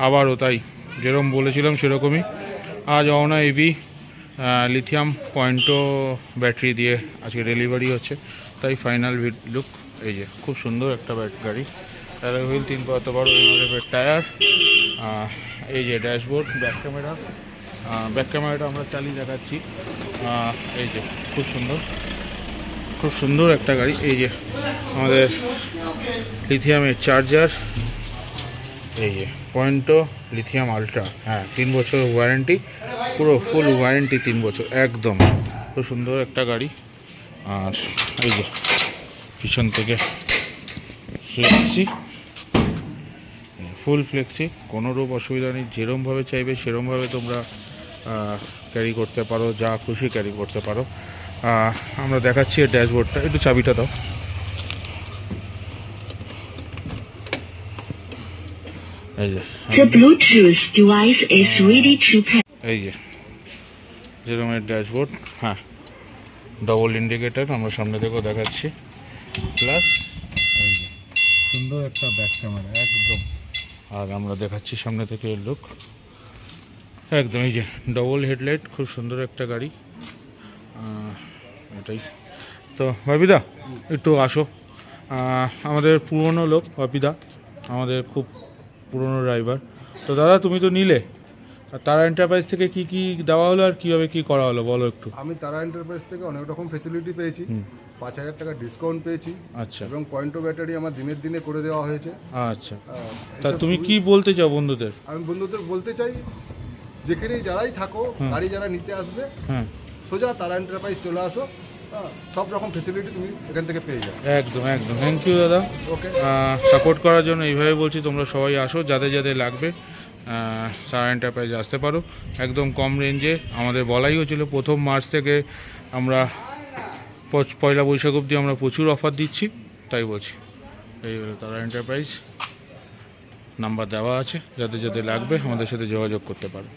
আবারও তাই যেরকম বলেছিলাম সেরকমই আজ অওনা ইভি লিথিয়াম পয়েন্টো ব্যাটারি দিয়ে আজকে ডেলিভারি হচ্ছে, তাই ফাইনাল লুক এই যে খুব সুন্দর একটা গাড়ি। অ্যালয় হুইল 3 পাতা বড় টায়ার, এই যে ড্যাশবোর্ড, ব্যাক ক্যামেরাটা আমরা চালিয়ে দেখাচ্ছি। এই যে খুব সুন্দর একটা গাড়ি। এই যে আমাদের লিথিয়ামের চার্জার, এই যে পয়েন্টো লিথিয়াম আলট্রা, হ্যাঁ 3 বছর ওয়ারেন্টি, পুরো ফুল ওয়ারেন্টি 3 বছর একদম। খুব সুন্দর একটা গাড়ি। আর এই যে পিছন থেকে ফ্লেক্সি, ফুল ফ্লেক্সি, কোনো রূপ অসুবিধা নেই, যেরমভাবে চাইবে সেরমভাবে তোমরা ক্যারি করতে পারো, যা খুশি ক্যারি করতে পারো। আমরা দেখাচ্ছি এর ড্যাশবোর্ডটা, একটু চাবিটা দাও। এই যে এই যে যেরকম এর ড্যাশবোর্ড, হ্যাঁ ডবল ইন্ডিকেটার আমরা সামনে থেকেও দেখাচ্ছি, প্লাস এই যে সুন্দর একটা ব্যাক ক্যামেরা একদম। আর আমরা দেখাচ্ছি সামনে থেকে এর লুক একদম। এই যে ডবল হেডলাইট, খুব সুন্দর একটা গাড়ি। এটাই তো। বাপিদা একটু আসো, আমাদের পুরনো লোক বাপিদা, আমাদের খুব পুরনো ড্রাইভার। তো দাদা তুমি তো নিলে, তারা এন্টারপ্রাইজ থেকে কি কি দেওয়া হলো আর কীভাবে কী করা হলো বলো একটু। আমি তারা এন্টারপ্রাইজ থেকে অনেক রকম ফেসিলিটি পেয়েছি, 5,000 টাকা ডিসকাউন্ট পেয়েছি। আচ্ছা। এবং পয়েন্টো ব্যাটারি আমার দিনের দিনে করে দেওয়া হয়েছে। আচ্ছা, তা তুমি কি বলতে চাও বন্ধুদের? আমি বন্ধুদের বলতে চাই, যেখানেই যারাই থাকো, গাড়ি যারা নিতে আসবে, সোজা তারা এন্টারপ্রাইজ চলে আসো, সব রকম ফেসিলিটি তুমি এখান থেকে পেয়ে যাও। একদম একদম, থ্যাংক ইউ দাদা। ওকে, সাপোর্ট করার জন্য এইভাবে বলছি, তোমরা সবাই আসো, যাদের যাদের লাগবে তারা এন্টারপ্রাইজে আসতে পারো। একদম কম রেঞ্জে, আমাদের বলাই হয়েছিল 1 মার্চ থেকে আমরা 1 বৈশাখ অবধি আমরা প্রচুর অফার দিচ্ছি, তাই বলছি। এই হলো তারা এন্টারপ্রাইজ, নাম্বার দেওয়া আছে, যাদের যাদের লাগবে আমাদের সাথে যোগাযোগ করতে পারো।